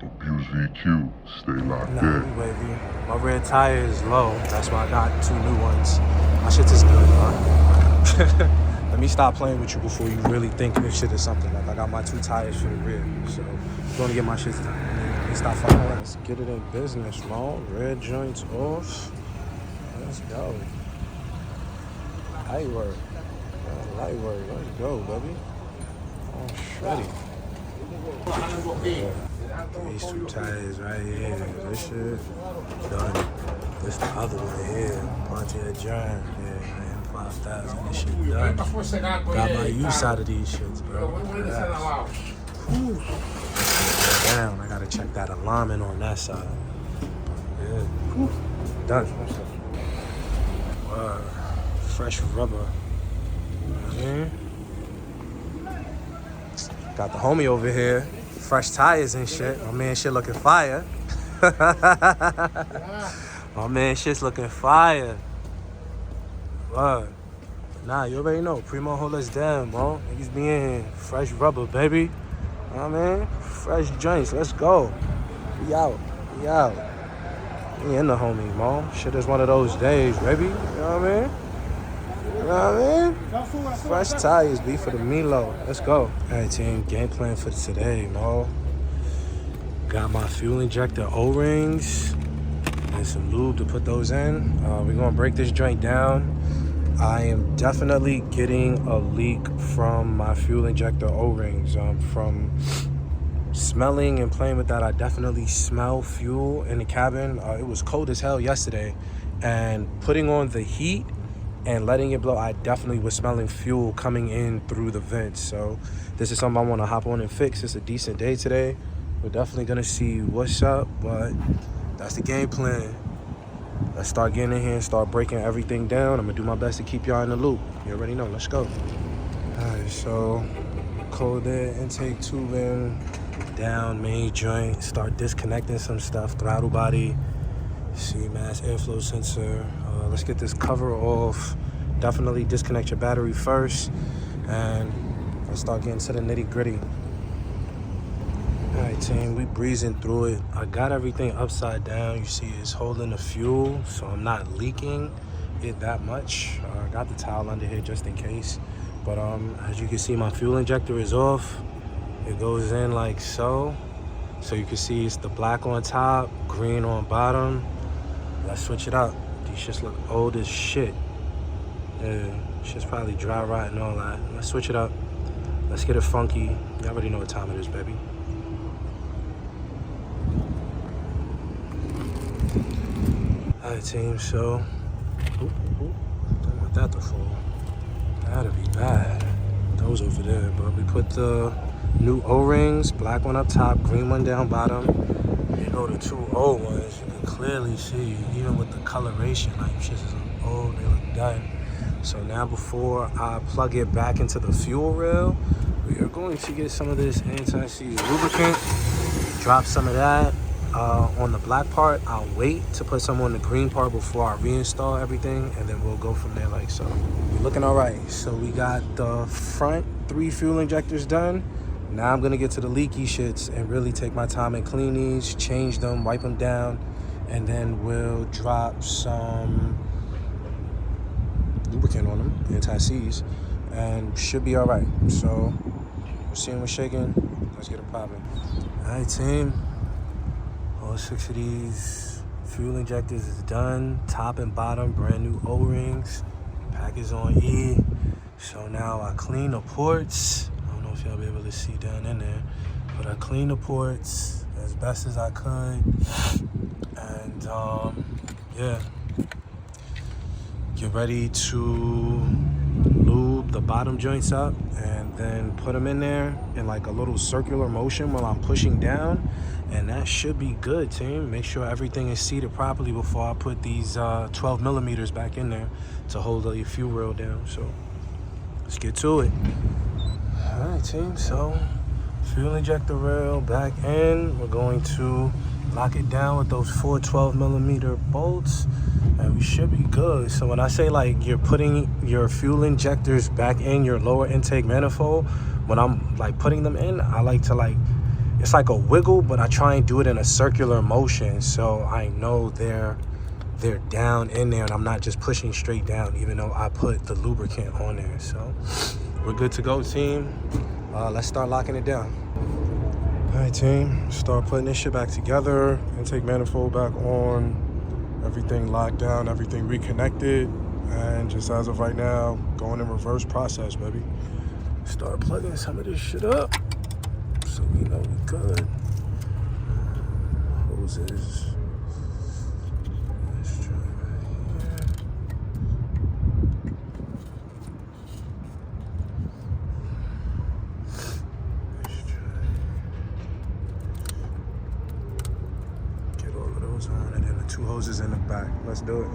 Abuse VQ, stay locked Nah, in. baby. My rear tire is low. That's why I got 2 new ones. My shit is good, bro. Let me stop playing with you before you really think this shit is something. Like, I got my 2 tires for the rear. So, I'm going to get my shit done. Let me stop fucking around. Let's get it in business, man. Rear joints off. Let's go. Light work. Light work. Let's go, baby. Oh, shreddy. These 2 tires right here. This shit done. This the other one here. Pontiac Giant. Yeah, 5,000. This shit done. Got my use out of these shits, bro. Down. I gotta check that alignment on that side. Yeah. Done. Fresh rubber. Got the homie over here. Fresh tires and shit. My man shit looking fire. My man shit's looking fire. What? Nah, you already know. Primo hold us down, bro. Niggas be in here. Fresh rubber, baby. You know what I mean? Fresh joints. Let's go. We out. We out. We in the homie, bro. Shit is one of those days, baby. You know what I mean? You know what I mean? Fresh tires, be for the Milo. Let's go. Alright, team. Game plan for today, Mo. Got my fuel injector O-rings and some lube to put those in. We're gonna break this joint down. I am definitely getting a leak from my fuel injector O-rings. From smelling and playing with that, I definitely smell fuel in the cabin. It was cold as hell yesterday, and putting on the heat and letting it blow, I definitely was smelling fuel coming in through the vents. So this is something I want to hop on and fix. It's a decent day today. We're definitely gonna see what's up, but that's the game plan. Let's start getting in here and start breaking everything down. I'm gonna do my best to keep y'all in the loop. You already know. Let's go. All right, so cold air intake tubing down, main joint. Start disconnecting some stuff. Throttle body, CMAS airflow sensor. Let's get this cover off. Definitely disconnect your battery first, and let's start getting to the nitty gritty. All right, team, we breezing through it. I got everything upside down. You see it's holding the fuel, so I'm not leaking it that much. I got the towel under here just in case. But as you can see, my fuel injector is off. It goes in like so. So you can see it's the black on top, green on bottom. Let's switch it up. These shits look old as shit. Yeah, shit's probably dry rot and all that. Let's switch it up. Let's get it funky. You already know what time it is, baby. Alright, team, so don't want that to fall. That'd be bad. Those over there, but we put the new O-rings, black one up top, green one down bottom. You know the 2 old ones, you can clearly see, even with the coloration, like shit is old, they look done. So now before I plug it back into the fuel rail, we are going to get some of this anti-seize lubricant, drop some of that on the black part. I'll wait to put some on the green part before I reinstall everything, and then we'll go from there like so. We're looking all right. So we got the front 3 fuel injectors done. Now I'm gonna get to the leaky shits and really take my time and clean these, change them, wipe them down, and then we'll drop some lubricant on them, anti-seize, and should be all right. So we're seeing what's shaking. Let's get it popping. All right, team. All 6 of these fuel injectors is done. Top and bottom, brand new O-rings. Pack is on E. So now I clean the ports. I don't know if y'all be able to see down in there, but I cleaned the ports as best as I could. And yeah, get ready to lube the bottom joints up and then put them in there in like a little circular motion while I'm pushing down. And that should be good, team. Make sure everything is seated properly before I put these 12 millimeters back in there to hold the fuel rail down. So let's get to it. All right, team, so fuel injector rail back in. We're going to lock it down with those 4 12 millimeter bolts, and we should be good. So when I say like you're putting your fuel injectors back in your lower intake manifold, when I'm like putting them in, I like to like it's like a wiggle, but I try and do it in a circular motion so I know they're down in there and I'm not just pushing straight down, even though I put the lubricant on there. So we're good to go, team. Let's start locking it down. All right, team, start putting this shit back together. Intake manifold back on, everything locked down, everything reconnected, and just as of right now, going in reverse process, baby. Start plugging some of this shit up so we know we good. Hoses. Let's try right here. Let's try. Get all of those on, and then the 2 hoses in the back. Let's do it.